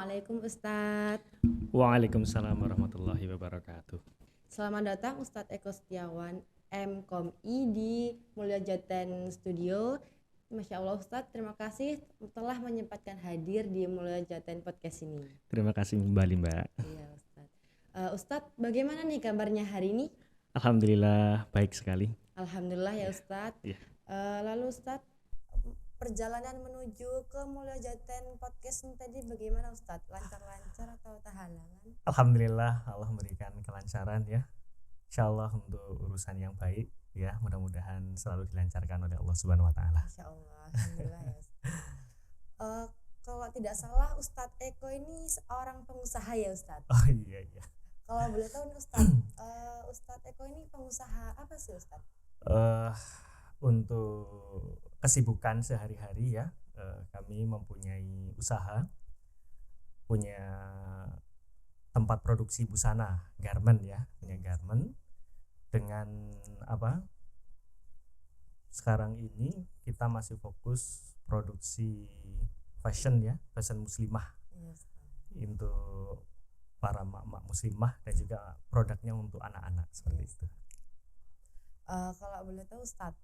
Assalamualaikum Ustadz. Waalaikumsalam warahmatullahi wabarakatuh. Selamat datang Ustadz Eko Setiawan MKOMI di Mulya Jaten Studio. Masya Allah Ustadz, terima kasih telah menyempatkan hadir di Mulya Jaten Podcast ini. Terima kasih kembali Mbak. Iya Ustadz. Ustadz, bagaimana nih kabarnya hari ini? Alhamdulillah baik sekali. Alhamdulillah ya Ustadz. Ya. Lalu Ustadz, perjalanan menuju ke Mulya Jaten Podcast ini tadi bagaimana Ustadz? Lancar-lancar atau tak halangan? Alhamdulillah Allah memberikan kelancaran ya. Insyaallah untuk urusan yang baik ya, mudah-mudahan selalu dilancarkan oleh Allah Subhanahu wa taala. Insyaallah, alhamdulillah ya Ustadz. Kalau tidak salah Ustadz Eko ini seorang pengusaha ya Ustadz. Oh iya. Kalau boleh tahu nih Ustadz, Ustadz Eko ini pengusaha apa sih Ustadz? Untuk kesibukan sehari-hari ya, kami mempunyai usaha, punya tempat produksi busana garment ya, punya garment dengan apa? Sekarang ini kita masih fokus produksi fashion ya, fashion muslimah. Yes. Untuk para mak-mak muslimah dan juga produknya untuk anak-anak seperti itu. Kalau boleh tahu Ustadz,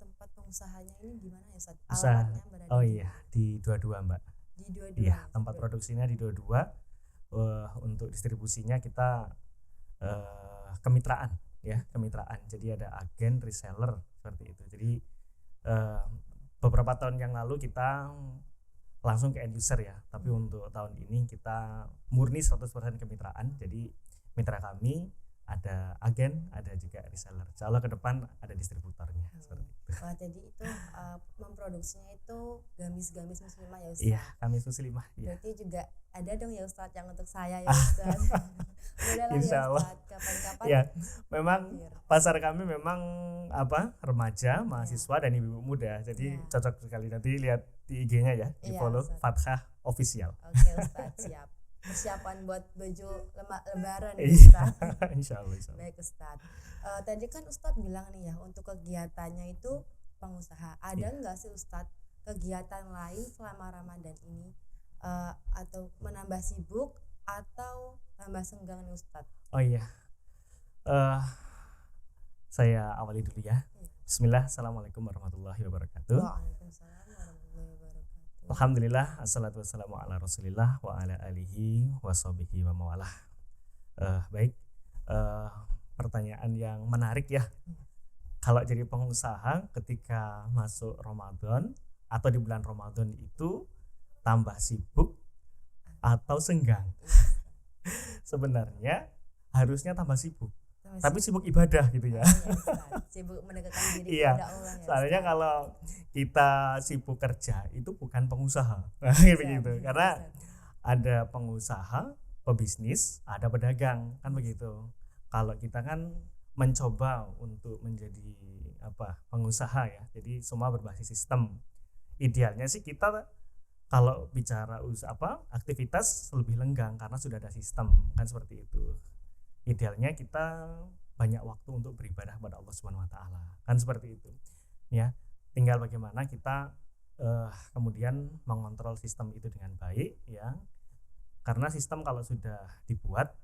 tempat pengusahanya ini di mana ya Ustadz? Usaha, Alamatnya berada di dua-dua Mbak. di dua-dua. Iya, tempat produksinya di dua-dua. Untuk distribusinya kita kemitraan ya, kemitraan. Jadi ada agen reseller seperti itu. Jadi beberapa tahun yang lalu kita langsung ke end user ya, tapi untuk tahun ini kita murni 100% kemitraan. Jadi mitra kami ada agen, ada juga reseller. Insya Allah ke depan ada distributornya seperti itu. Wah, jadi itu memproduksinya itu gamis-gamis muslimah ya Ustadz? Iya, gamis muslimah. Iya. Berarti juga ada dong ya Ustadz yang untuk saya ya Ustadz. Bolehlah Insya ya Allah. Ustadz, kapan-kapan. Ya, memang pasar kami memang remaja, mahasiswa dan ibu muda. Jadi cocok sekali, nanti lihat di IG-nya ya, di follow Fathah Official. Oke Ustadz, siap. Persiapan buat baju lebaran ya Iya, Ustadz. Insya Allah. Baik Ustadz. Tadi kan Ustadz bilang nih ya, untuk kegiatannya itu pengusaha. Ada nggak sih Ustadz kegiatan lain selama Ramadan ini, atau menambah sibuk atau tambah senggang nih Ustadz? Oh iya, saya awali dulu ya. Bismillah, assalamualaikum warahmatullahi wabarakatuh. Waalaikumsalam warahmatullahi wabarakatuh. Alhamdulillah, assalatu wassalamu ala rasulillah wa ala alihi wa sahbihi wa mawalah. Baik, pertanyaan yang menarik ya. Kalau jadi pengusaha ketika masuk Ramadan atau di bulan Ramadan itu tambah sibuk atau senggang? Sebenarnya harusnya tambah sibuk, tapi sibuk ibadah gitu ya. Sibuk mendekatkan diri kepada Allah ya. Soalnya kalau kita sibuk kerja itu bukan pengusaha, begitu. Karena ada pengusaha, pebisnis, ada pedagang, kan begitu. Kalau kita kan mencoba untuk menjadi pengusaha ya, jadi semua berbasis sistem. Idealnya sih kita kalau bicara aktivitas lebih lenggang karena sudah ada sistem, kan seperti itu. Idealnya kita banyak waktu untuk beribadah kepada Allah Subhanahu wa taala, kan seperti itu. Ya, tinggal bagaimana kita kemudian mengontrol sistem itu dengan baik ya. Karena sistem kalau sudah dibuat,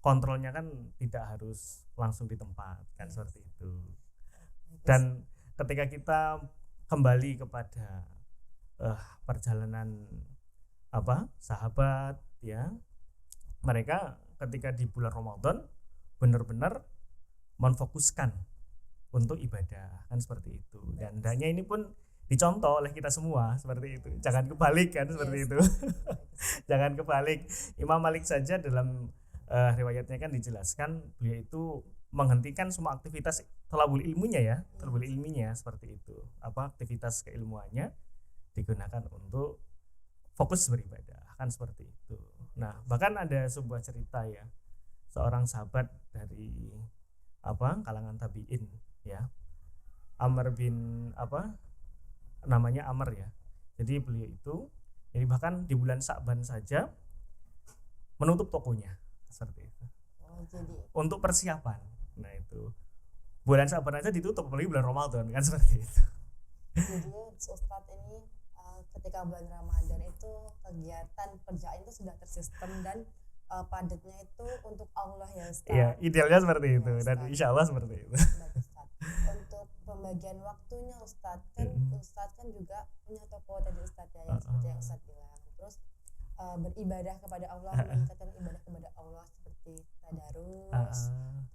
kontrolnya kan tidak harus langsung di tempat, kan seperti itu. Dan ketika kita kembali kepada perjalanan sahabat ya, mereka ketika di bulan Ramadan benar-benar menfokuskan untuk ibadah, kan seperti itu. Dan hendaknya ini pun dicontoh oleh kita semua seperti itu. Jangan kebalik kan seperti itu. Jangan kebalik. Imam Malik saja dalam riwayatnya kan dijelaskan beliau itu menghentikan semua aktivitas thalabul ilmunya ya, thalabul ilminya seperti itu. Aktivitas keilmuannya digunakan untuk fokus beribadah, kan seperti itu. Nah, bahkan ada sebuah cerita ya, seorang sahabat dari kalangan tabi'in ya, Amr bin namanya Amr ya. Jadi beliau itu, jadi bahkan di bulan Sya'ban saja menutup tokonya seperti itu. Jadi untuk persiapan. Nah itu bulan Sya'ban aja ditutup, apalagi bulan Ramadan, kan seperti itu. Jadi Ustadz ini ketika bulan Ramadan itu kegiatan kerjaan itu sudah tersistem dan padatnya itu untuk Allah ya Ustaz. Iya, idealnya seperti Ya, itu dan Ustaz. insya Allah seperti itu. Baik, Ustaz. Untuk pembagian waktunya Ustaz kan Ustaz kan juga punya toko tadi Ustaz ya yang seperti yang Ustaz bilang. Terus beribadah kepada Allah, meningkatkan ibadah kepada Allah seperti tadarus,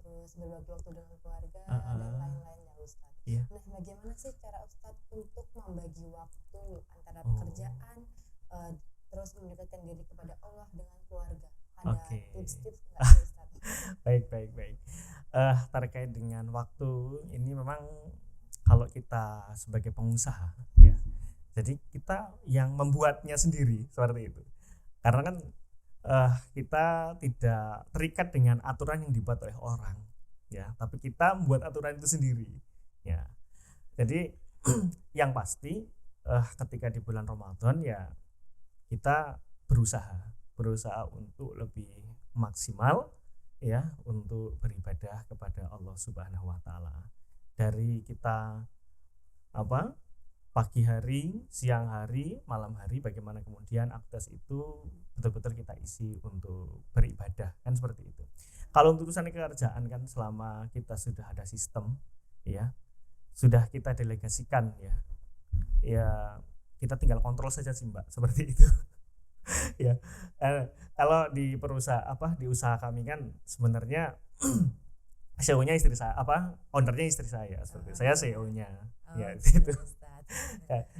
terus berbagi waktu dengan keluarga dan lain-lain ya Ustaz. Iya. Nah, bagaimana sih cara Ustaz untuk membagi waktu antara Oh. pekerjaan terus mendekatkan diri kepada Allah dengan keluarga? Ada Oke. tips-tips nggak sih Ustaz? Baik. Terkait dengan waktu ini memang kalau kita sebagai pengusaha ya, jadi kita yang membuatnya sendiri seperti itu. Karena kan kita tidak terikat dengan aturan yang dibuat oleh orang ya, tapi kita membuat aturan itu sendiri ya. Jadi yang pasti ketika di bulan Ramadan ya kita berusaha untuk lebih maksimal ya untuk beribadah kepada Allah Subhanahu wa taala. Dari kita pagi hari, siang hari, malam hari, bagaimana kemudian aktivitas itu betul-betul kita isi untuk beribadah, kan seperti itu. Kalau untuk urusan kerjaan kan selama kita sudah ada sistem ya, sudah kita delegasikan ya kita tinggal kontrol saja sih Mbak, seperti itu. Ya, kalau di perusahaan di usaha kami kan sebenarnya CEO-nya istri saya, ownernya istri saya, seperti saya CEO-nya ya gitu.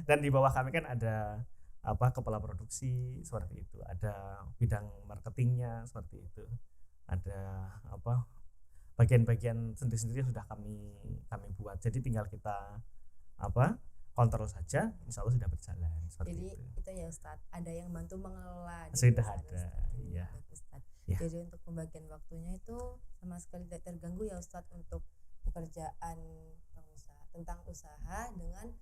Dan di bawah kami kan ada kepala produksi seperti itu, ada bidang marketingnya seperti itu, ada bagian-bagian sendiri-sendiri sudah kami buat, jadi tinggal kita kontrol saja, insya Allah sudah berjalan seperti Jadi itu. itu ya Ustaz, ada yang bantu mengelola di Sudah perusahaan ada, Ustaz. iya. Baik, Ustaz. Ya. Jadi untuk pembagian waktunya itu sama sekali tidak terganggu ya Ustaz untuk pekerjaan pengusaha, tentang usaha dengan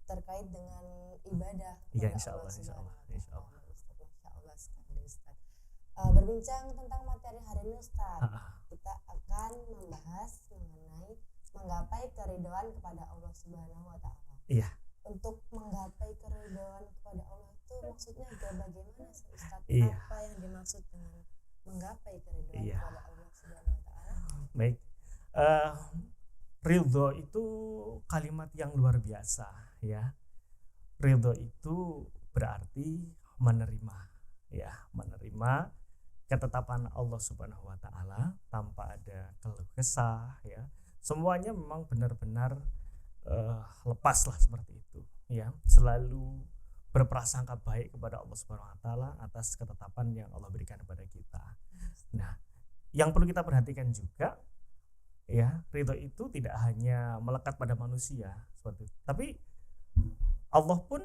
terkait dengan ibadah Iya, kepada insya Allah, insya Subhanahu Allah, wa insya ta'ala. Allah. Ustaz, Masya Allah sekali Ustaz. Berbincang tentang materi hari ini Ustaz, kita akan membahas mengenai menggapai keridhaan kepada Allah Subhanahu wa ta'ala. Iya. Untuk menggapai keridhaan kepada Allah itu maksudnya bagaimana sih Ustaz? Iya. Apa yang dimaksud dengan menggapai keridhaan Iya. kepada Allah Subhanahu wa ta'ala? Baik. Ridho itu kalimat yang luar biasa ya. Ridho itu berarti menerima ketetapan Allah Subhanahu wa taala tanpa ada keluh kesah ya. Semuanya memang benar-benar lepaslah seperti itu ya. Selalu berprasangka baik kepada Allah Subhanahu wa taala atas ketetapan yang Allah berikan kepada kita. Nah, yang perlu kita perhatikan juga ya, ridho itu tidak hanya melekat pada manusia seperti itu, tapi Allah pun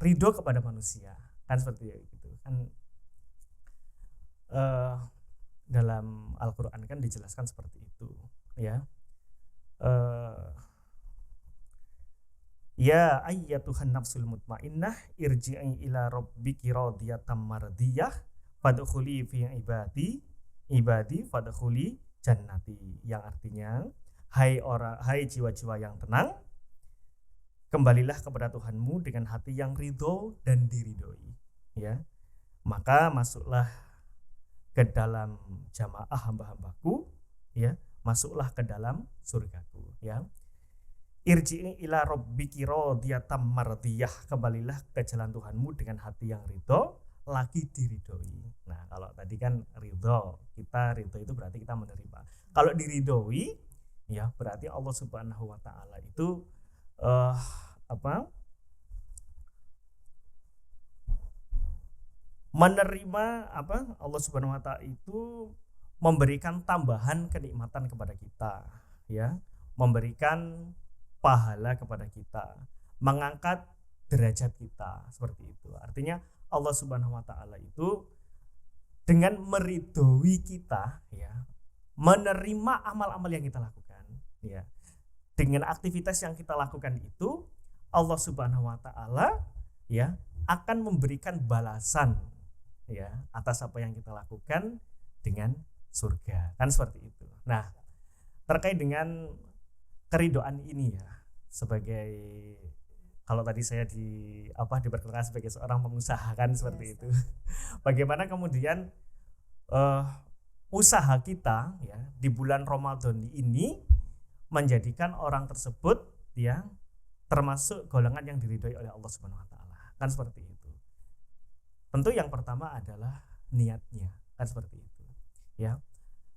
ridho kepada manusia, kan seperti itu kan. Dalam Al-Quran kan dijelaskan seperti itu ya. Ya ayyatuhan nafsul mutmainnah irji'i ila rabbiki radiyatan mardiyah fadkhuli fi ibadi fadkhuli jannati, yang artinya hai jiwa-jiwa yang tenang, kembalilah kepada Tuhanmu dengan hati yang ridho dan diridhoi ya, maka masuklah ke dalam jamaah hamba-hambaku ya, masuklah ke dalam surgaku ya. Irji'i ila rabbiki radiyatan mardiyah, kembalilah ke jalan Tuhanmu dengan hati yang ridho lagi diridhoi. Nah, kalau tadi kan ridho, kita ridho itu berarti kita menerima. Kalau diridhoi ya berarti Allah Subhanahu wa taala itu menerima Allah Subhanahu wa taala itu memberikan tambahan kenikmatan kepada kita ya, memberikan pahala kepada kita, mengangkat derajat kita seperti itu. Artinya Allah Subhanahu wa taala itu dengan meridhoi kita ya, menerima amal-amal yang kita lakukan ya. Dengan aktivitas yang kita lakukan itu Allah Subhanahu wa taala ya akan memberikan balasan ya atas apa yang kita lakukan dengan surga, kan seperti itu. Nah, terkait dengan keridhaan ini ya, sebagai kalau tadi saya diperkenalkan sebagai seorang pengusaha kan seperti itu. Bagaimana kemudian usaha kita ya di bulan Ramadan ini menjadikan orang tersebut ya termasuk golongan yang diridhoi oleh Allah Subhanahu wa taala. Kan seperti itu. Tentu yang pertama adalah niatnya, kan seperti itu. Ya.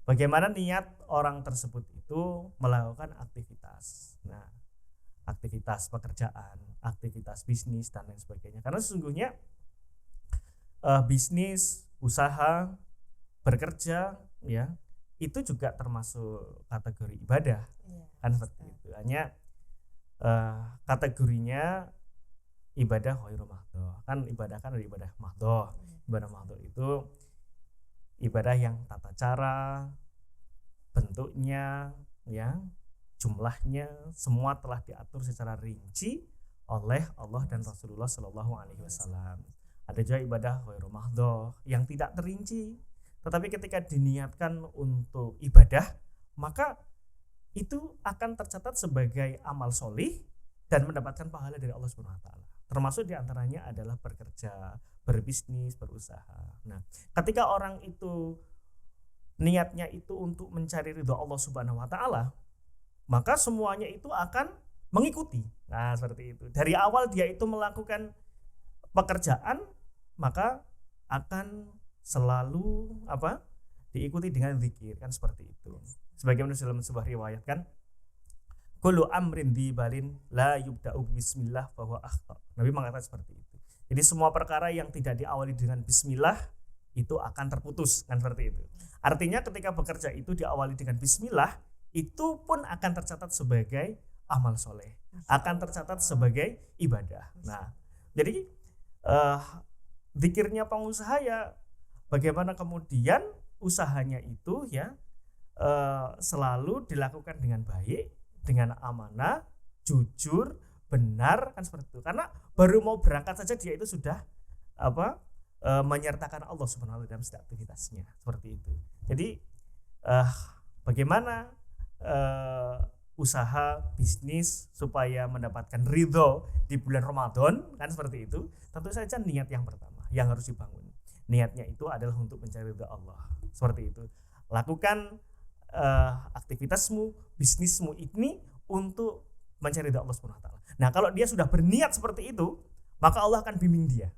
Bagaimana niat orang tersebut itu melakukan aktivitas. Nah, aktivitas pekerjaan, aktivitas bisnis dan lain sebagainya. Karena sesungguhnya bisnis, usaha, bekerja ya, itu juga termasuk kategori ibadah. Kan seperti itu. Hanya kategorinya ibadah ghairu mahdhah. Kan ibadah kan ada ibadah mahdhah. Ibadah mahdhah itu ibadah yang tata cara, bentuknya, ya, jumlahnya semua telah diatur secara rinci oleh Allah dan Rasulullah Shallallahu Alaihi Wasallam. Ada juga ibadah ghairu mahdhah yang tidak terinci, tetapi ketika diniatkan untuk ibadah, maka itu akan tercatat sebagai amal solih dan mendapatkan pahala dari Allah Subhanahu Wa Taala. Termasuk diantaranya adalah bekerja, berbisnis, berusaha. Nah, ketika orang itu niatnya itu untuk mencari ridho Allah Subhanahu Wa Taala, maka semuanya itu akan mengikuti. Nah, seperti itu. Dari awal dia itu melakukan pekerjaan, maka akan selalu diikuti dengan zikir, kan seperti itu. Sebagaimana dalam sebuah riwayat kan, kullu amrin dibalin la yubda'u bismillah bahwa akhta. Nabi mengatakan seperti itu. Jadi semua perkara yang tidak diawali dengan bismillah itu akan terputus, kan seperti itu. Artinya ketika bekerja itu diawali dengan bismillah, itu pun akan tercatat sebagai amal soleh, akan tercatat sebagai ibadah. Nah, jadi zikirnya pengusaha ya bagaimana kemudian usahanya itu ya selalu dilakukan dengan baik, dengan amanah, jujur, benar, kan seperti itu. Karena baru mau berangkat saja dia itu sudah menyertakan Allah Subhanahu wa taala dalam setiap aktivitasnya, seperti itu. Jadi bagaimana usaha bisnis supaya mendapatkan ridho di bulan Ramadan, kan seperti itu. Tentu saja niat yang pertama yang harus dibangun. Niatnya itu adalah untuk mencari ridho Allah, seperti itu. Lakukan aktivitasmu, bisnismu ini untuk mencari ridha Allah Subhanahu wa taala. Nah, kalau dia sudah berniat seperti itu, maka Allah akan bimbing dia.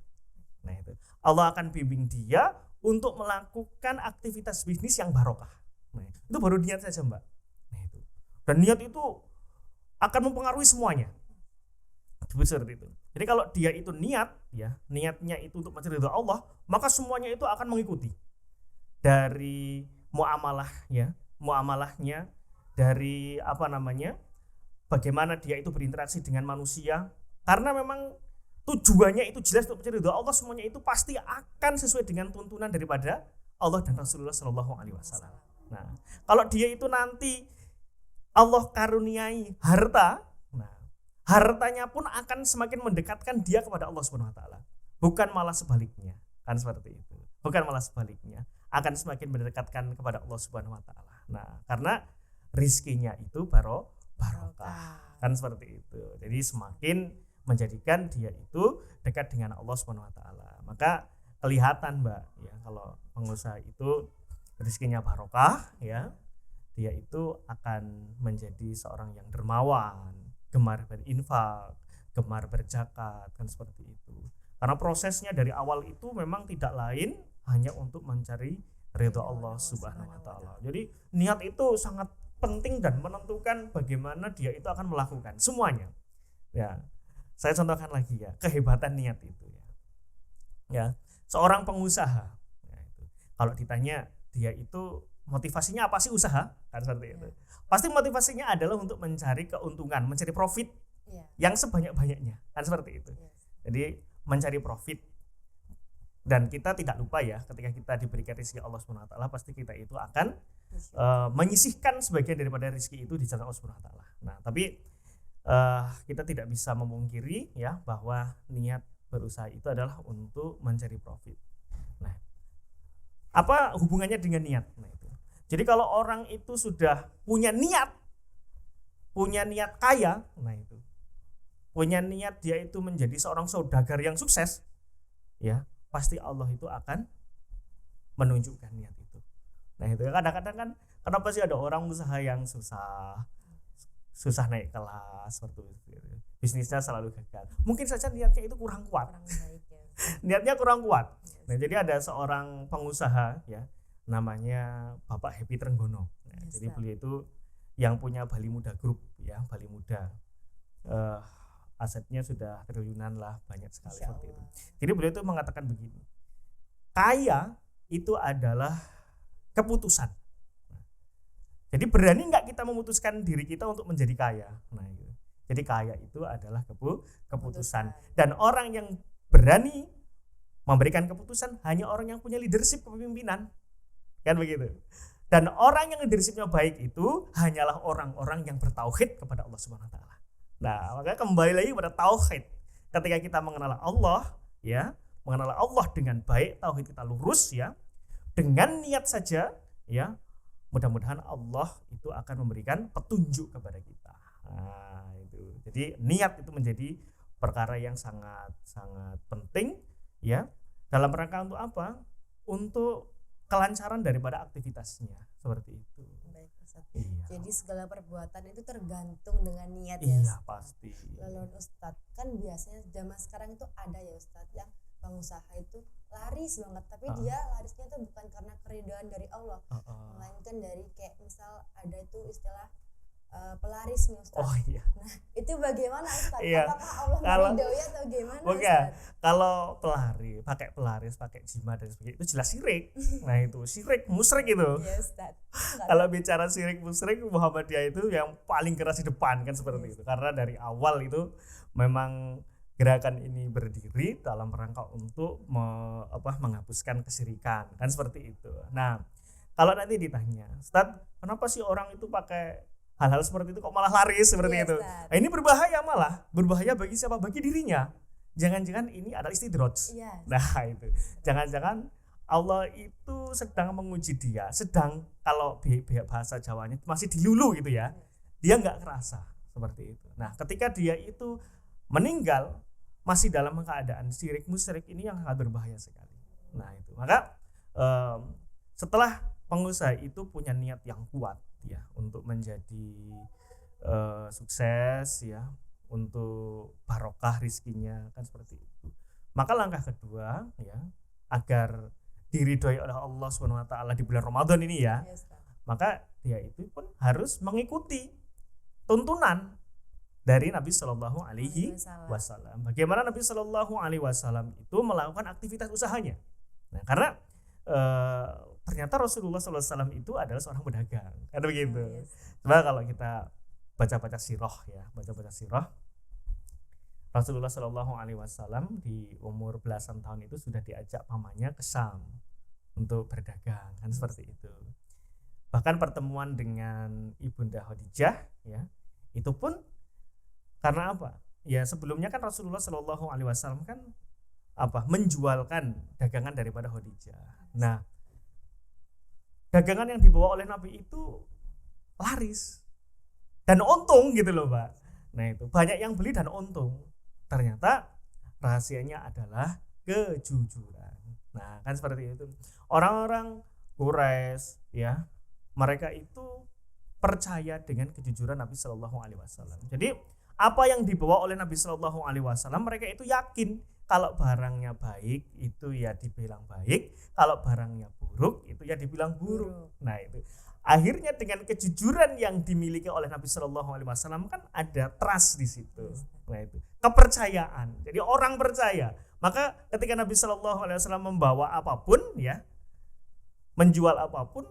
Nah, itu. Allah akan bimbing dia untuk melakukan aktivitas bisnis yang barokah. Nah, itu baru niat saja, Mbak. Nah, itu. Dan niat itu akan mempengaruhi semuanya. Seperti itu. Jadi kalau dia itu niat, ya, niatnya itu untuk mencari ridha Allah, maka semuanya itu akan mengikuti. Dari muamalah, ya, muamalahnya, dari bagaimana dia itu berinteraksi dengan manusia, karena memang tujuannya itu jelas untuk mencari ridha Allah, semuanya itu pasti akan sesuai dengan tuntunan daripada Allah dan Rasulullah Shallallahu Alaihi Wasallam. Nah, kalau dia itu nanti Allah karuniai harta, nah hartanya pun akan semakin mendekatkan dia kepada Allah Subhanahu Wa Taala, bukan malah sebaliknya, kan seperti itu. Bukan malah sebaliknya, akan semakin mendekatkan kepada Allah Subhanahu Wa Taala. Nah, karena rizkinya itu barokah, kan seperti itu. Jadi semakin menjadikan dia itu dekat dengan Allah Subhanahu Wa Taala. Maka kelihatan, Mbak, ya, kalau pengusaha itu rizkinya barokah, ya, dia itu akan menjadi seorang yang dermawan, gemar berinfak, gemar berzakat, kan seperti itu. Karena prosesnya dari awal itu memang tidak lain hanya untuk mencari ridha Allah Subhanahu Wa Taala. Jadi niat itu sangat penting dan menentukan bagaimana dia itu akan melakukan semuanya. Ya, saya contohkan lagi ya kehebatan niat itu ya. Ya, seorang pengusaha. Ya, itu. Kalau ditanya dia itu motivasinya apa sih usaha? Kan seperti itu. Pasti motivasinya adalah untuk mencari keuntungan, mencari profit yang sebanyak-banyaknya. Kan seperti itu. Jadi mencari profit. Dan kita tidak lupa ya, ketika kita diberikan rezeki Allah Subhanahu wa taala, pasti kita itu akan menyisihkan sebagian daripada rezeki itu di jalan Allah Subhanahu wa taala. Nah, tapi kita tidak bisa memungkiri ya bahwa niat berusaha itu adalah untuk mencari profit. Nah, apa hubungannya dengan niat? Nah, itu. Jadi kalau orang itu sudah punya niat kaya, nah itu punya niat dia itu menjadi seorang saudagar yang sukses, ya pasti Allah itu akan menunjukkan niat itu. Nah itu kadang-kadang kan, kenapa sih ada orang usaha yang susah naik kelas seperti itu, bisnisnya selalu gagal? Mungkin saja niatnya itu kurang kuat, kurang baik ya. niatnya kurang kuat. Nah jadi ada seorang pengusaha ya, namanya Bapak Happy Trenggono. Nah, jadi beliau itu yang punya Bali Muda Group ya, Bali Muda, asetnya sudah triliunan lah, banyak sekali seperti itu. Jadi beliau itu mengatakan begini, kaya itu adalah keputusan. Jadi berani nggak kita memutuskan diri kita untuk menjadi kaya? Nah, itu. Jadi kaya itu adalah keputusan. Dan orang yang berani memberikan keputusan hanya orang yang punya leadership kepemimpinan, kan begitu. Dan orang yang leadershipnya baik itu hanyalah orang-orang yang bertauhid kepada Allah Subhanahu Wa Taala. Nah, maka kembali lagi pada tauhid. Ketika kita mengenal Allah, ya, mengenal Allah dengan baik, tauhid kita lurus, ya, dengan niat saja, ya. Mudah-mudahan Allah itu akan memberikan petunjuk kepada kita. Nah, itu. Jadi niat itu menjadi perkara yang sangat penting, ya. Dalam rangka untuk apa? Untuk kelancaran daripada aktivitasnya, seperti itu. Baik, Ustaz. Iya. Jadi segala perbuatan itu tergantung dengan niat ya. Iya, Ustaz. pasti. Lalu Ustaz, kan biasanya zaman sekarang itu ada ya Ustaz yang pengusaha itu laris banget, tapi dia larisnya itu bukan karena keridhaan dari Allah, melainkan dari kayak misal ada itu istilah pelaris nih Ustaz. Oh iya. Nah itu bagaimana Ustaz? Iya. Apakah Allah meridhoi atau gimana Oke, Ustaz? kalau pakai pelaris, pakai jimat dan sebagainya itu jelas syirik. Nah itu syirik, musyrik itu. Iya Ustaz. Kalau bicara syirik musyrik, Muhammadiyah itu yang paling keras di depan kan seperti itu. Karena dari awal itu memang gerakan ini berdiri dalam rangka untuk menghapuskan kesyirikan kan seperti itu. Nah kalau nanti ditanya, Ustaz, kenapa sih orang itu pakai hal-hal seperti itu kok malah laris seperti itu? Nah, ini berbahaya bagi siapa? Bagi dirinya. Jangan-jangan ini adalah istidraj. Nah itu, jangan-jangan Allah itu sedang menguji dia, sedang kalau bahasa Jawanya masih dilulu gitu ya, dia nggak kerasa seperti itu. Nah ketika dia itu meninggal masih dalam keadaan syirik musyrik, ini yang sangat berbahaya sekali. Nah itu, maka setelah pengusaha itu punya niat yang kuat ya untuk menjadi sukses ya, untuk barokah rizkinya kan seperti itu, maka langkah kedua ya, agar diridhoi oleh Allah Subhanahu Wa Taala di bulan Ramadan ini ya, maka dia itu pun harus mengikuti tuntunan dari Nabi Shallallahu Alaihi Wasallam. Bagaimana Nabi Shallallahu Alaihi Wasallam itu melakukan aktivitas usahanya? Nah, karena ternyata Rasulullah Sallallahu Alaihi Wasallam itu adalah seorang pedagang, kan begitu. Coba kalau kita baca-baca sirah ya, baca-baca sirah, Rasulullah Sallallahu Alaihi Wasallam di umur belasan tahun itu sudah diajak pamannya ke Syam untuk berdagang, kan seperti itu. Bahkan pertemuan dengan Ibunda Khadijah ya, itu pun karena apa? Ya sebelumnya kan Rasulullah Shallallahu Alaihi Wasallam kan menjualkan dagangan daripada Khadijah. Nah, dagangan yang dibawa oleh Nabi itu laris dan untung gitu loh, Pak. Nah itu banyak yang beli dan untung. Ternyata rahasianya adalah kejujuran. Nah kan seperti itu. Orang-orang Quraisy ya, mereka itu percaya dengan kejujuran Nabi Shallallahu Alaihi Wasallam. Jadi apa yang dibawa oleh Nabi Shallallahu Alaihi Wasallam, mereka itu yakin kalau barangnya baik itu ya dibilang baik, kalau barangnya buruk itu ya dibilang buruk. Nah itu akhirnya dengan kejujuran yang dimiliki oleh Nabi Shallallahu Alaihi Wasallam kan ada trust di situ. Nah itu kepercayaan. Jadi orang percaya. Maka ketika Nabi Shallallahu Alaihi Wasallam membawa apapun ya, menjual apapun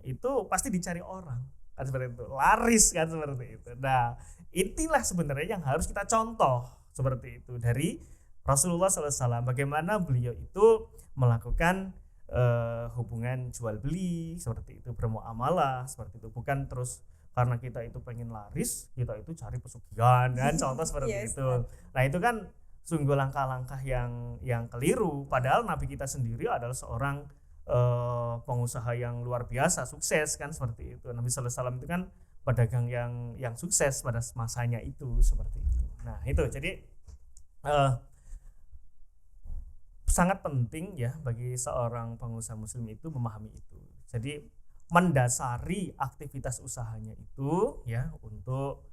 itu pasti dicari orang. Kan seperti itu, laris kan seperti itu. Nah inilah sebenarnya yang harus kita contoh seperti itu dari Rasulullah SAW, bagaimana beliau itu melakukan hubungan jual beli seperti itu, bermuamalah seperti itu, bukan terus karena kita itu pengen laris kita itu cari pesugihan kan, contoh seperti itu. Nah itu kan sungguh langkah-langkah yang keliru, padahal Nabi kita sendiri adalah seorang pengusaha yang luar biasa, sukses kan seperti itu. Nabi SAW itu kan pedagang yang sukses pada masanya itu seperti itu. Nah itu jadi sangat penting ya bagi seorang pengusaha muslim itu memahami itu. Jadi mendasari aktivitas usahanya itu ya untuk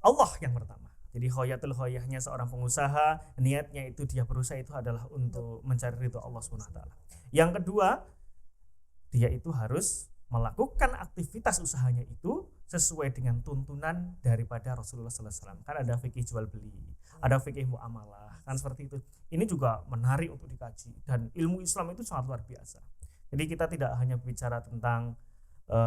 Allah yang pertama. Jadi khoyatul khoyahnya seorang pengusaha, niatnya itu dia berusaha itu adalah untuk mencari ridho Allah SWT. Yang kedua, dia itu harus melakukan aktivitas usahanya itu sesuai dengan tuntunan daripada Rasulullah SAW. Kan ada fikih jual beli, ada fikih muamalah, kan seperti itu. Ini juga menarik untuk dikaji dan ilmu Islam itu sangat luar biasa. Jadi kita tidak hanya bicara tentang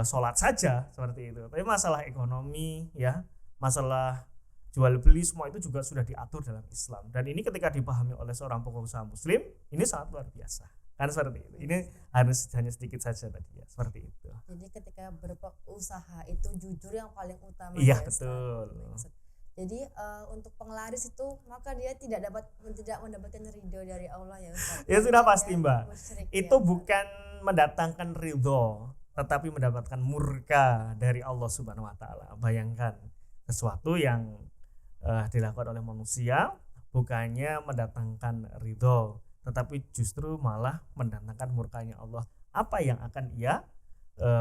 sholat saja seperti itu, tapi masalah ekonomi ya, masalah jual beli semua itu juga sudah diatur dalam Islam. Dan ini ketika dipahami oleh seorang pengusaha muslim, ini sangat luar biasa. Kan seperti itu. Ini harus hanya sedikit saja tadi ya, seperti itu. Jadi ketika berusaha itu jujur yang paling utama. Iya, betul. Jadi untuk penglaris itu maka dia tidak mendapatkan ridho dari Allah ya Ustaz. Ya sudah pasti Mbak. Itu ya, bukan mendatangkan ridho, tetapi mendapatkan murka dari Allah Subhanahu wa taala. Bayangkan sesuatu yang dilakukan oleh manusia bukannya mendatangkan ridho, tetapi justru malah mendatangkan murkanya Allah. Apa yang akan ia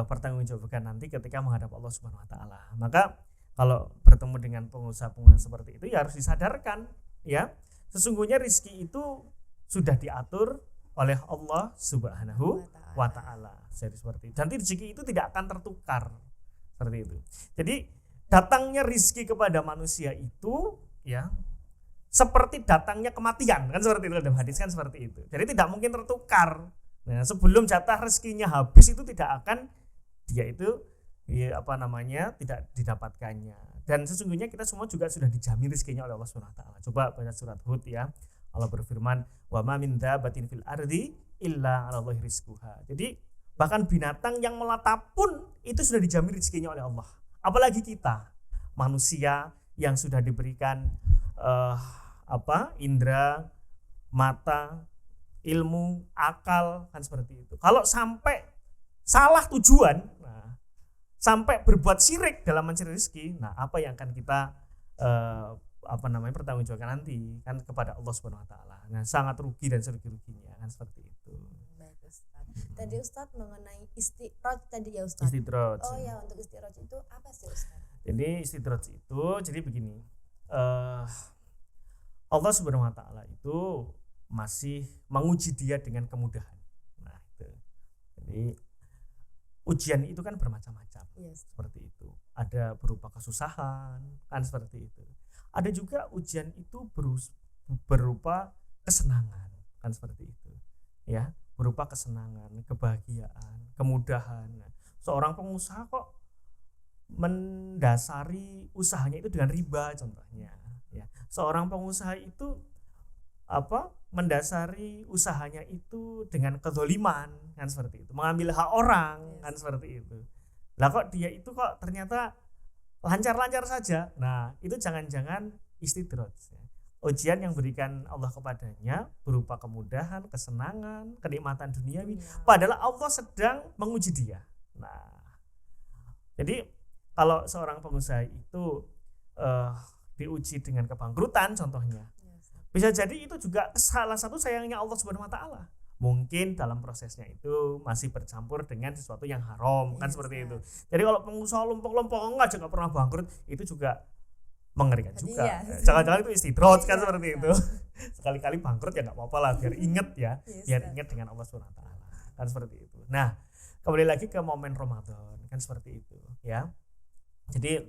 pertanggungjawabkan nanti ketika menghadap Allah Subhanahu wa taala. Maka kalau bertemu dengan pengusaha-pengusaha seperti itu ya harus disadarkan ya, sesungguhnya rizki itu sudah diatur oleh Allah Subhanahu wa taala. Jadi seperti itu. Dan rezeki itu tidak akan tertukar. Seperti itu. Jadi datangnya rizki kepada manusia itu ya seperti datangnya kematian, kan seperti itu dalam hadis kan seperti itu. Jadi tidak mungkin tertukar. Nah, sebelum jatah rezekinya habis itu tidak akan dia itu tidak didapatkannya. Dan sesungguhnya kita semua juga sudah dijamin rezekinya oleh Allah Subhanahu wa taala. Coba baca surat Hud ya. Allah berfirman, "Wa ma min dabbatin fil ardi illa 'alallahi rizquha." Jadi bahkan binatang yang melata pun itu sudah dijamin rezekinya oleh Allah. Apalagi kita manusia yang sudah diberikan indera, mata, ilmu, akal, kan seperti itu. Kalau sampai salah tujuan, sampai berbuat syirik dalam mencari rezeki, apa yang akan kita pertanggungjawabkan nanti kan kepada Allah Subhanahu wa taala. Nah, sangat rugi dan serugi-ruginya kan seperti itu. Tadi Ustadz mengenai istiroj tadi ya Ustadz. Istiroj. Oh ya, untuk istiroj itu apa sih Ustadz? Jadi istiroj itu jadi begini. Allah Subhanahu wa taala itu masih menguji dia dengan kemudahan. Nah, itu. Jadi ujian itu kan bermacam-macam. Yes. Seperti itu. Ada berupa kesusahan, kan seperti itu. Ada juga ujian itu berupa kesenangan, kan seperti itu. Ya, berupa kesenangan, kebahagiaan, kemudahan. Seorang pengusaha kok mendasari usahanya itu dengan riba contohnya, ya. Seorang pengusaha itu mendasari usahanya itu dengan kezaliman, kan seperti itu. Mengambil hak orang, kan seperti itu. Lah kok dia itu kok ternyata lancar-lancar saja. Nah, itu jangan-jangan istidraj. Ujian yang berikan Allah kepadanya berupa kemudahan, kesenangan, kenikmatan duniawi. Padahal Allah sedang menguji dia. Nah, jadi kalau seorang pengusaha itu diuji dengan kebangkrutan contohnya, bisa jadi itu juga salah satu sayangnya Allah Subhanahu wa taala. Mungkin dalam prosesnya itu masih bercampur dengan sesuatu yang haram, kan seperti itu. Jadi kalau pengusaha lompong-lompong aja nggak pernah bangkrut, itu juga mengerikan juga. Jangan-jangan itu istidraj kan seperti itu. Sekali-kali bangkrut ya nggak apa-apa lah, biar inget ya, biar inget dengan Allah Subhanahu wa taala. Kan seperti itu. Nah, kembali lagi ke momen Ramadan, kan seperti itu, ya. Jadi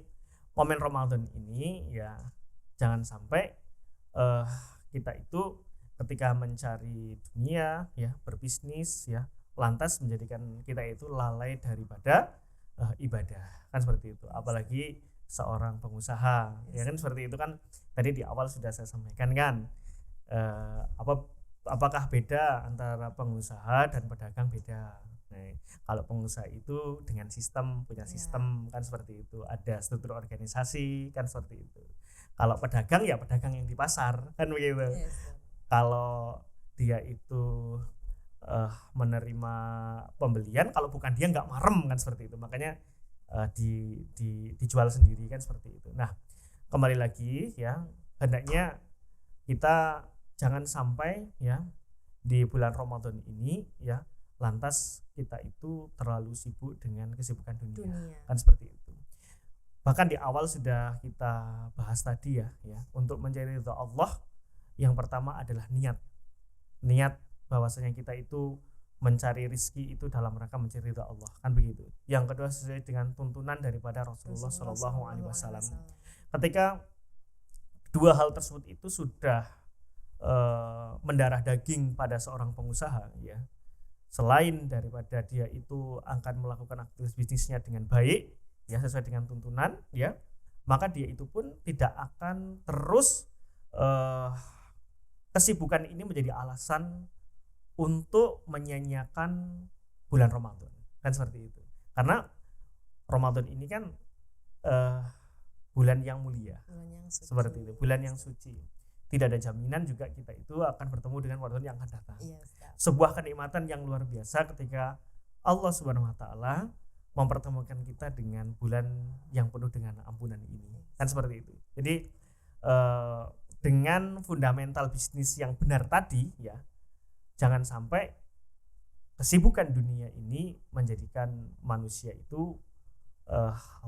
momen Ramadan ini ya jangan sampai kita itu ketika mencari dunia ya, berbisnis ya, lantas menjadikan kita itu lalai daripada ibadah, kan seperti itu. Apalagi seorang pengusaha, ya kan seperti itu kan. Tadi di awal sudah saya sampaikan kan, apakah beda antara pengusaha dan pedagang? Beda. Nah, kalau pengusaha itu dengan sistem, punya sistem, kan seperti itu, ada struktur organisasi, kan seperti itu. Kalau pedagang ya pedagang yang di pasar, kan begitu. Kalau dia itu menerima pembelian, kalau bukan dia nggak marem, kan seperti itu. Makanya dijual sendiri, kan seperti itu. Nah, kembali lagi ya, hendaknya kita jangan sampai ya di bulan Ramadan ini ya lantas kita itu terlalu sibuk dengan kesibukan dunia. Kan seperti itu. Bahkan di awal sudah kita bahas tadi ya, untuk mencari ridha Allah yang pertama adalah niat bahwasanya kita itu mencari rizki itu dalam rangka mencari ridha Allah, kan begitu. Yang kedua sesuai dengan tuntunan daripada Rasulullah Shallallahu Alaihi Wasallam. Ketika dua hal tersebut itu sudah mendarah daging pada seorang pengusaha ya, selain daripada dia itu akan melakukan aktivitas bisnisnya dengan baik ya sesuai dengan tuntunan ya, maka dia itu pun tidak akan terus kesibukan ini menjadi alasan untuk menyanyiakan bulan Ramadan, kan seperti itu. Karena Ramadan ini kan bulan yang mulia, seperti itu, bulan yang suci. Tidak ada jaminan juga kita itu akan bertemu dengan Ramadan yang akan datang. Sebuah kenikmatan yang luar biasa ketika Allah Subhanahu Wa Taala mempertemukan kita dengan bulan yang penuh dengan ampunan ini, kan seperti itu. Jadi dengan fundamental bisnis yang benar tadi ya, jangan sampai kesibukan dunia ini menjadikan manusia itu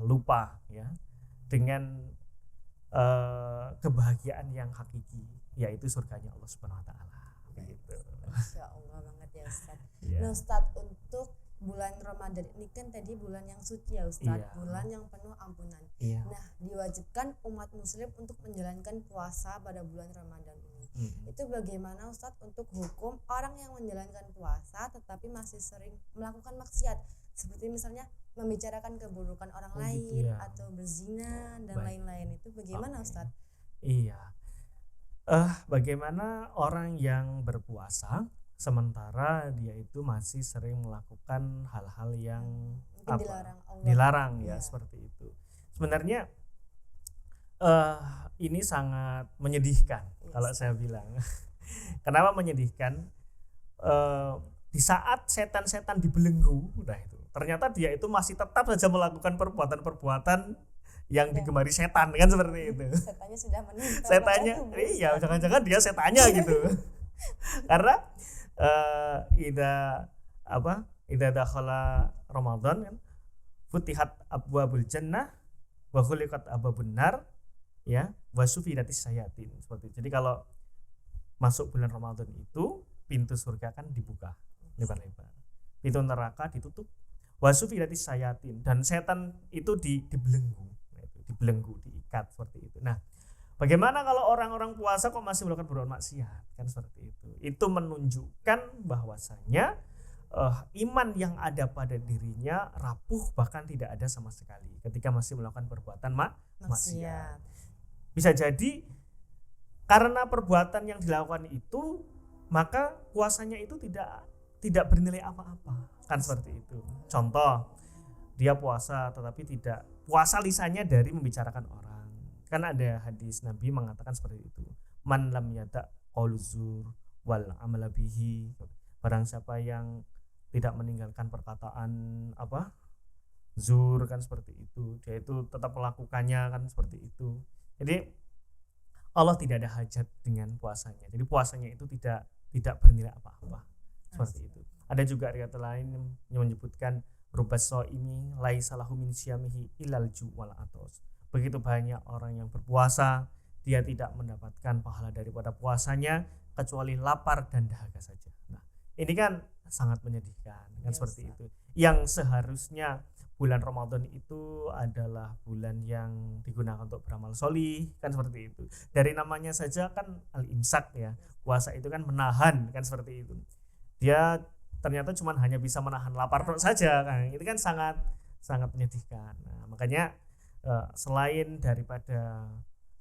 lupa ya dengan kebahagiaan yang hakiki, yaitu surganya Allah Subhanahu Wa Taala. Begitu. Masya Allah banget ya Ustaz. Yeah. Nah Ustaz, untuk bulan Ramadan ini kan tadi bulan yang suci ya Ustaz, bulan yang penuh ampunan. Nah, diwajibkan umat muslim untuk menjalankan puasa pada bulan Ramadan ini. Itu bagaimana Ustaz untuk hukum orang yang menjalankan puasa tetapi masih sering melakukan maksiat, seperti misalnya membicarakan keburukan orang lain atau berzina dan lain-lain, itu bagaimana Ustaz? Bagaimana orang yang berpuasa sementara dia itu masih sering melakukan hal-hal yang dilarang ya, seperti itu. Sebenarnya ini sangat menyedihkan kalau saya bilang. Kenapa menyedihkan? Di saat setan-setan dibelenggu, nah itu ternyata dia itu masih tetap saja melakukan perbuatan-perbuatan yang digemari setan, kan seperti itu. Setannya sudah menempel. Setannya, iya, jangan-jangan dia setannya gitu. Karena idza dakhala Ramadan kan futihat abwabul jannah wa khuliqat abwabun nar ya wa sufidatis syayatin, seperti itu. Jadi kalau masuk bulan Ramadan itu pintu surga kan dibuka lebar-lebar, pintu neraka ditutup, wa sufidatis syayatin, dan setan itu dibelenggu, diikat, seperti itu. Nah, bagaimana kalau orang-orang puasa kok masih melakukan berbuat maksiat, kan seperti itu. Itu menunjukkan bahwasanya iman yang ada pada dirinya rapuh, bahkan tidak ada sama sekali ketika masih melakukan perbuatan maksiat. Bisa jadi karena perbuatan yang dilakukan itu, maka puasanya itu tidak bernilai apa-apa, kan seperti itu. Contoh, dia puasa tetapi tidak puasa lisannya dari membicarakan orang. Kan ada hadis Nabi mengatakan seperti itu. Man lam yada qauluzur wal amala bihi. Barang siapa yang tidak meninggalkan perkataan zur, kan seperti itu, dia itu tetap melakukannya, kan seperti itu. Jadi Allah tidak ada hajat dengan puasanya. Jadi puasanya itu tidak bernilai apa-apa, seperti itu. Ada juga riwayat lain yang menyebutkan rubas shaimi laisa lahu min syamihi ilal ju' wal atos. Begitu banyak orang yang berpuasa, dia tidak mendapatkan pahala daripada puasanya kecuali lapar dan dahaga saja. Nah, ini kan sangat menyedihkan, kan seperti itu. Yang seharusnya bulan Ramadan itu adalah bulan yang digunakan untuk beramal solih, kan seperti itu. Dari namanya saja kan al-imsak ya, puasa itu kan menahan, kan seperti itu. Dia ternyata cuma hanya bisa menahan lapar perut saja, kan itu kan sangat menyedihkan. Nah, makanya selain daripada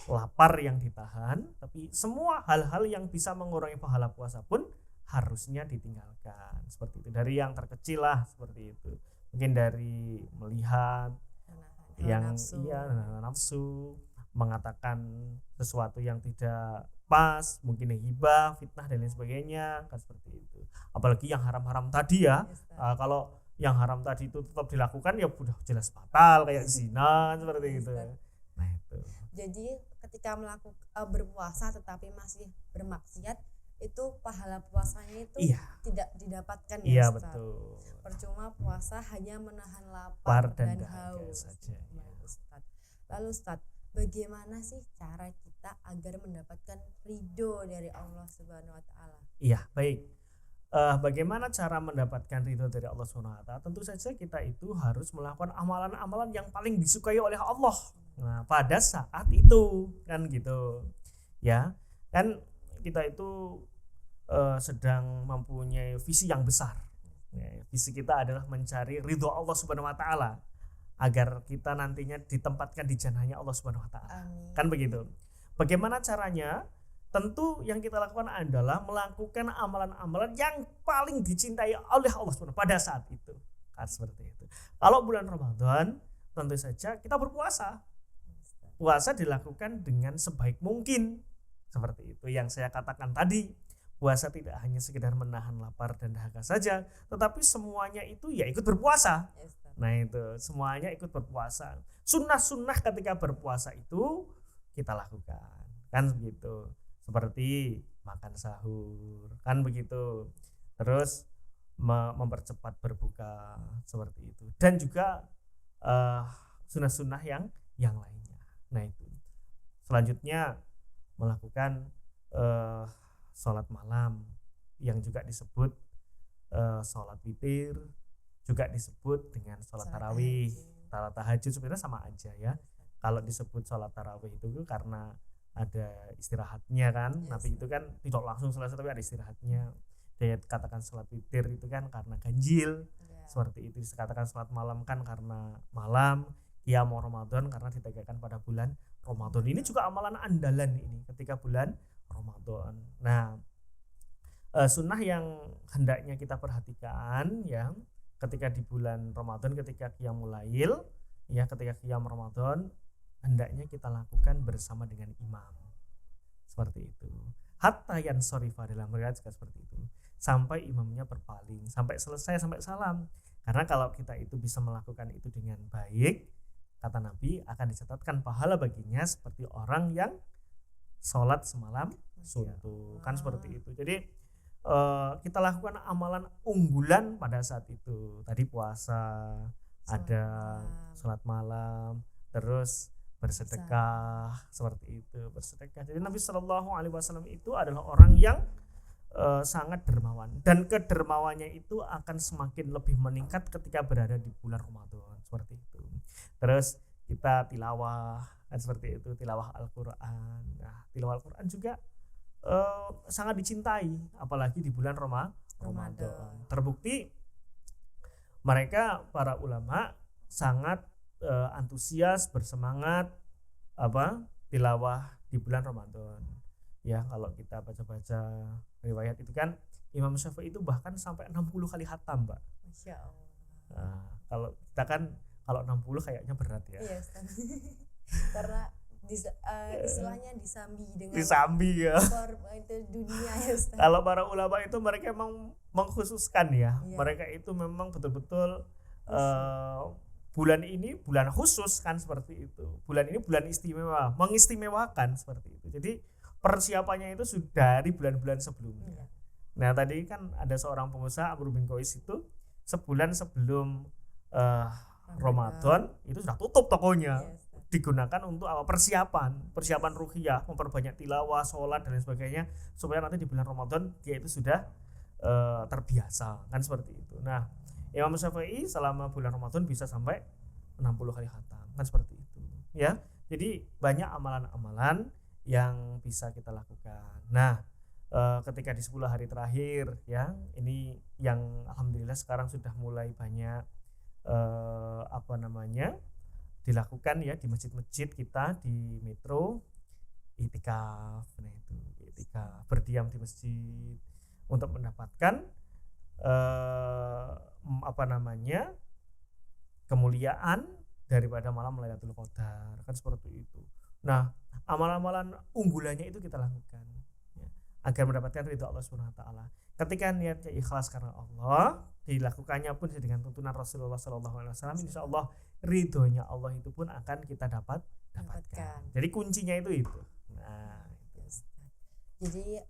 lapar yang ditahan, tapi semua hal-hal yang bisa mengurangi pahala puasa pun harusnya ditinggalkan, seperti itu. Dari yang terkecil lah, seperti itu. Mungkin dari melihat nafsu, mengatakan sesuatu yang tidak pas, mungkin ghibah, fitnah dan lain sebagainya, kan seperti itu. Apalagi yang haram-haram tadi ya, kalau yang haram tadi itu tetap dilakukan ya udah jelas fatal, kayak zina, seperti itu. Nah itu. Jadi ketika berpuasa tetapi masih bermaksiat, itu pahala puasanya itu Iya, tidak didapatkan ya iya Ustaz. betul. Percuma puasa hanya menahan lapar Lapar dan dan dahaga haus. saja. Baik, Ustaz. Lalu Ustaz, bagaimana sih cara kita agar mendapatkan ridho dari Allah Subhanahu wa taala? Iya, baik. Bagaimana cara mendapatkan ridho dari Allah Subhanahu wa taala? Tentu saja kita itu harus melakukan amalan-amalan yang paling disukai oleh Allah. Nah, pada saat itu kan gitu. Ya, kan kita itu sedang mempunyai visi yang besar. Ya, visi kita adalah mencari ridho Allah Subhanahu wa taala agar kita nantinya ditempatkan di jannahnya Allah Subhanahu wa taala. Amin. Kan begitu. Bagaimana caranya? Tentu yang kita lakukan adalah melakukan amalan-amalan yang paling dicintai oleh Allah SWT pada saat itu. Kan seperti itu. Kalau bulan Ramadan, tentu saja kita berpuasa. Puasa dilakukan dengan sebaik mungkin. Seperti itu yang saya katakan tadi. Puasa tidak hanya sekedar menahan lapar dan dahaga saja, tetapi semuanya itu ya ikut berpuasa. Nah itu, semuanya ikut berpuasa. Sunnah-sunnah ketika berpuasa itu kita lakukan. Kan begitu. Seperti makan sahur, kan begitu. Terus mempercepat berbuka seperti itu. Dan juga sunnah-sunnah yang lainnya. Nah itu. Selanjutnya melakukan sholat malam yang juga disebut sholat witir, juga disebut dengan sholat tarawih, sholat tahajud sebenarnya sama aja ya. Kalau disebut sholat tarawih itu karena ada istirahatnya kan, tapi itu kan tidak langsung selesai tapi ada istirahatnya. Dia katakan sholat witir itu kan karena ganjil, seperti itu. Dikatakan sholat malam kan karena malam, qiyam Ramadan karena ditegakkan pada bulan Ramadan. Ini juga amalan andalan ini ketika bulan Ramadan. Nah, sunnah yang hendaknya kita perhatikan ya ketika di bulan Ramadan, ketika qiyamul lail ya, ketika qiyam Ramadan hendaknya kita lakukan bersama dengan imam. Seperti itu. Hatta yansorifa, dalam riwayat juga seperti itu. Sampai imamnya berpaling, sampai selesai, sampai salam. Karena kalau kita itu bisa melakukan itu dengan baik, kata Nabi, akan dicatatkan pahala baginya seperti orang yang sholat semalam suntuk. Kan seperti itu. Jadi kita lakukan amalan unggulan pada saat itu. Tadi puasa, ada sholat malam, terus bersedekah, seperti itu, bersedekah. Jadi Nabi Shallallahu Alaihi Wasallam itu adalah orang yang sangat dermawan, dan kedermawannya itu akan semakin lebih meningkat ketika berada di bulan Ramadan, seperti itu. Terus kita tilawah, kan seperti itu, tilawah Al-Quran. Nah, tilawah Al-Quran juga sangat dicintai, apalagi di bulan Ramadan. Terbukti mereka para ulama sangat antusias, bersemangat tilawah di bulan Ramadan. Ya, kalau kita baca-baca riwayat itu kan Imam Syafi'i itu bahkan sampai 60 kali khatam, Mbak. Masya Allah. Nah, kalau kita kan kalau 60 kayaknya berat ya. Iya, karena istilahnya disambi ya. Itu dunia ya, Ustaz. Kalau para ulama itu mereka memang mengkhususkan ya. Iya. Mereka itu memang betul-betul bulan ini bulan khusus kan, seperti itu. Bulan ini bulan istimewa, mengistimewakan seperti itu. Jadi persiapannya itu sudah dari bulan-bulan sebelumnya. Iya. Nah, tadi kan ada seorang pengusaha Amr bin Qais itu sebulan sebelum Ramadan itu sudah tutup tokonya. Iya, digunakan untuk apa? Persiapan ruhiyah, memperbanyak tilawah, sholat dan lain sebagainya, supaya nanti di bulan Ramadan dia itu sudah terbiasa kan, seperti itu. Nah, Imam Syafi'i selama bulan Ramadan bisa sampai 60 kali khatam kan, seperti itu ya. Jadi banyak amalan-amalan yang bisa kita lakukan. Nah, ketika di 10 hari terakhir ya, ini yang alhamdulillah sekarang sudah mulai banyak dilakukan ya di masjid-masjid kita di metro, i'tikaf. Nah, itu i'tikaf, berdiam di masjid untuk mendapatkan kemuliaan daripada malam Lailatul Qadar kan, seperti itu. Nah, amalan-amalan unggulannya itu kita lakukan ya, agar mendapatkan ridha Allah Subhanahu wa taala. Ketika niatnya ikhlas karena Allah, dilakukannya pun dengan tuntunan Rasulullah SAW, insya Allah ridhonya Allah itu pun akan kita dapatkan. Jadi kuncinya itu. Nah, jadi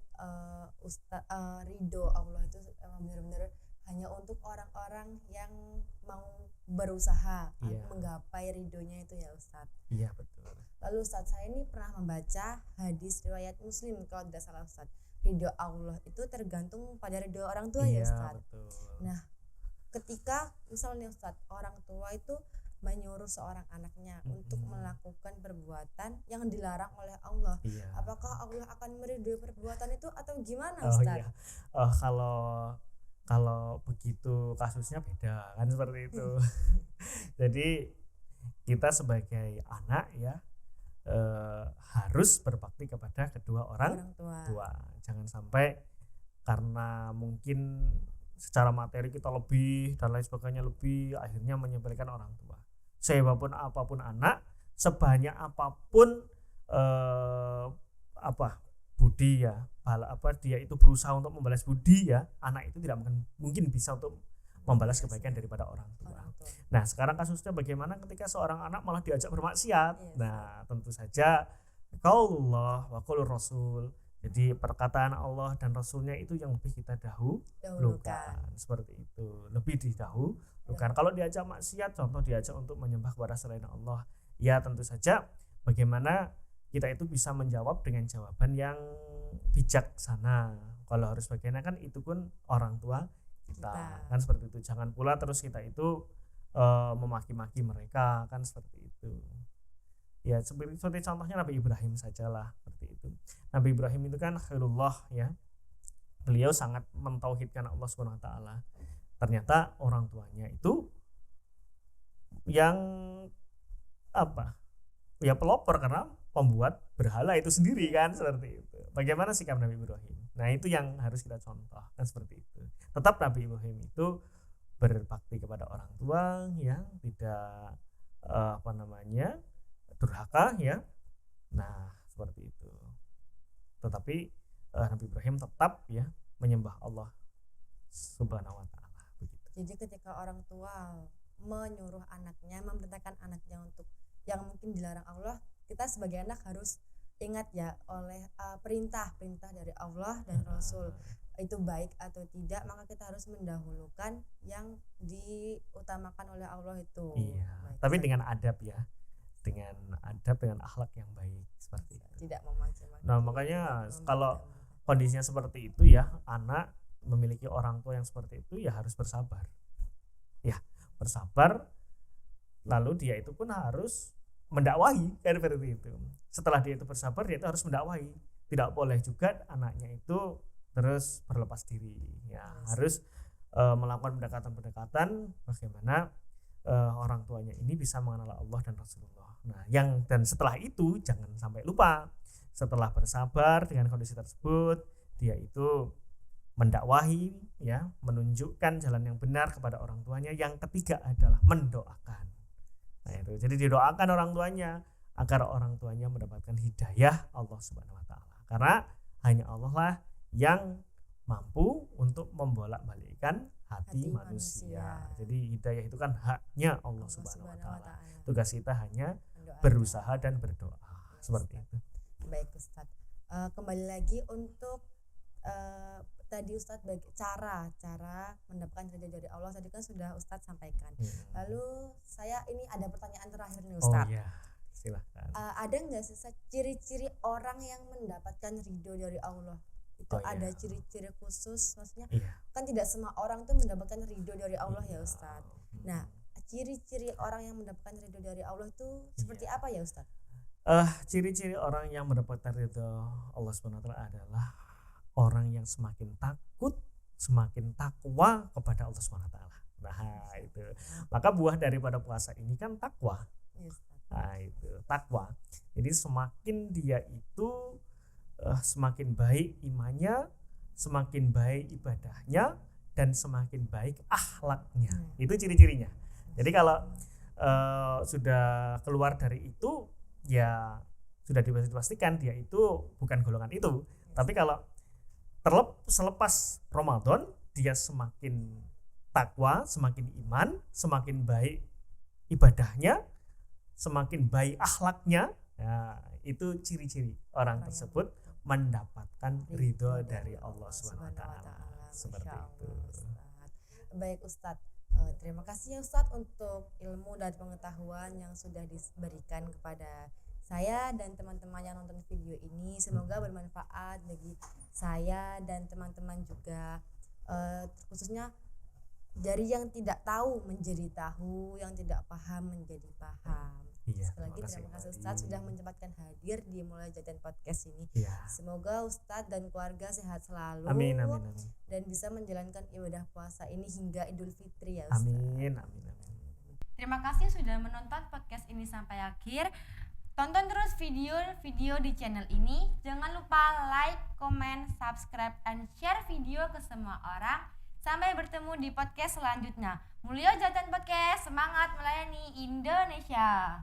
ridho Allah itu benar-benar hanya untuk orang-orang yang mau berusaha menggapai ridhonya itu ya Ustadz. Iya betul. Lalu Ustadz, saya ini pernah membaca hadis riwayat Muslim kalau tidak salah Ustadz, ridho Allah itu tergantung pada ridho orang tua ya Ustadz. Betul. Nah, ketika misalnya Ustadz, orang tua itu menyuruh seorang anaknya untuk melakukan perbuatan yang dilarang oleh Allah, apakah Allah akan meridhoi perbuatan itu atau gimana Ustadz? Kalau begitu kasusnya beda kan, seperti itu. Jadi kita sebagai anak ya harus berbakti kepada kedua orang tua. Jangan sampai karena mungkin secara materi kita lebih dan lain sebagainya lebih, akhirnya menyepelekan orang tua. Sehebatpun apapun anak, sebanyak apapun budi ya, dia itu berusaha untuk membalas budi ya, anak itu tidak mungkin bisa untuk membalas kebaikan daripada orang tua. Nah, sekarang kasusnya bagaimana ketika seorang anak malah diajak bermaksiat? Nah, tentu saja qaulullah wa qaulur rasul. Jadi perkataan Allah dan Rasulnya itu yang lebih kita dahulukan, seperti itu, lebih didahulukan. Kalau diajak maksiat, contoh diajak untuk menyembah kepada selain Allah, ya tentu saja bagaimana kita itu bisa menjawab dengan jawaban yang bijaksana. Kalau harus bagaimana kan itu pun orang tua kita kan, seperti itu. Jangan pula terus kita itu memaki-maki mereka kan, seperti itu. Ya seperti contohnya Nabi Ibrahim sajalah, seperti itu. Nabi Ibrahim itu kan khairullah ya, beliau sangat mentauhidkan Allah Subhanahu wa taala. Ternyata orang tuanya itu yang pelopor karena pembuat berhala itu sendiri kan, seperti itu. Bagaimana sikap Nabi Ibrahim? Nah, itu yang harus kita contoh kan, seperti itu. Tetap Nabi Ibrahim itu berbakti kepada orang tua yang tidak durhaka ya. Nah, seperti itu. Tetapi Nabi Ibrahim tetap ya menyembah Allah Subhanahu wa taala, begitu. Jadi ketika orang tua menyuruh anaknya, memerintahkan anaknya untuk yang mungkin dilarang Allah, kita sebagai anak harus ingat ya oleh perintah dari Allah dan Rasul itu baik atau tidak, maka kita harus mendahulukan yang diutamakan oleh Allah itu. Iya. Tapi dengan adab ya. Dengan akhlak yang baik, seperti itu. Tidak memaki-maki. Nah, makanya kalau kondisinya seperti itu ya, anak memiliki orang tua yang seperti itu ya harus bersabar. Ya, bersabar. Lalu dia itu pun harus mendakwahi kan, seperti itu. Setelah dia itu bersabar, dia itu harus mendakwahi. Tidak boleh juga anaknya itu terus berlepas diri. Ya, harus melakukan pendekatan bagaimana orang tuanya ini bisa mengenal Allah dan Rasulullah. Nah, dan setelah itu jangan sampai lupa, setelah bersabar dengan kondisi tersebut, dia itu mendakwahi ya, menunjukkan jalan yang benar kepada orang tuanya. Yang ketiga adalah mendoakan. Nah, itu. Jadi didoakan orang tuanya agar orang tuanya mendapatkan hidayah Allah Subhanahu wa taala. Karena hanya Allah lah yang mampu untuk membolak-balikkan hati manusia. Jadi hidayah itu kan haknya Allah Subhanahu wa taala. Tugas kita hanya berusaha dan berdoa. Seperti itu. Baik Ustadz. Kembali lagi untuk tadi Ustadz cara mendapatkan ridho dari Allah tadi kan sudah Ustadz sampaikan. Lalu saya ini ada pertanyaan terakhir nih Ustadz. Oh iya, silahkan. Ada nggak sih ciri-ciri orang yang mendapatkan ridho dari Allah? Itu ada ciri-ciri khusus, maksudnya kan tidak semua orang tuh mendapatkan ridho dari Allah ya Ustadz. Nah, ciri-ciri orang yang mendapatkan ridho dari Allah itu seperti apa ya Ustadz? Ciri-ciri orang yang mendapatkan ridho Allah SWT adalah orang yang semakin takut, semakin takwa kepada Allah SWT. Nah, itu. Maka buah daripada puasa ini kan takwa. Nah, itu takwa. Jadi semakin dia itu semakin baik imannya, semakin baik ibadahnya, dan semakin baik akhlaknya. Itu ciri-cirinya. Jadi kalau sudah keluar dari itu, ya sudah dipastikan dia itu bukan golongan itu. Tapi kalau selepas Ramadan dia semakin takwa, semakin iman, semakin baik ibadahnya, semakin baik akhlaknya. Nah, itu ciri-ciri orang tersebut mendapatkan ridho dari Allah SWT. Seperti itu. Baik Ustadz, terima kasih ya Ustadz untuk ilmu dan pengetahuan yang sudah diberikan kepada saya dan teman-teman yang nonton video ini. Semoga bermanfaat bagi saya dan teman-teman juga, khususnya dari yang tidak tahu menjadi tahu, yang tidak paham menjadi paham. Iya, Sekali lagi terima kasih Ustadz sudah menyempatkan hadir di Mulai Jajan Podcast ini. Iya. Semoga Ustadz dan keluarga sehat selalu. Amin. Dan bisa menjalankan ibadah puasa ini hingga Idul Fitri ya Ustadz. Amin. Terima kasih sudah menonton podcast ini sampai akhir. Tonton terus video-video di channel ini. Jangan lupa like, comment, subscribe, and share video ke semua orang. Sampai bertemu di podcast selanjutnya. Mulya Jajan Podcast, semangat melayani Indonesia.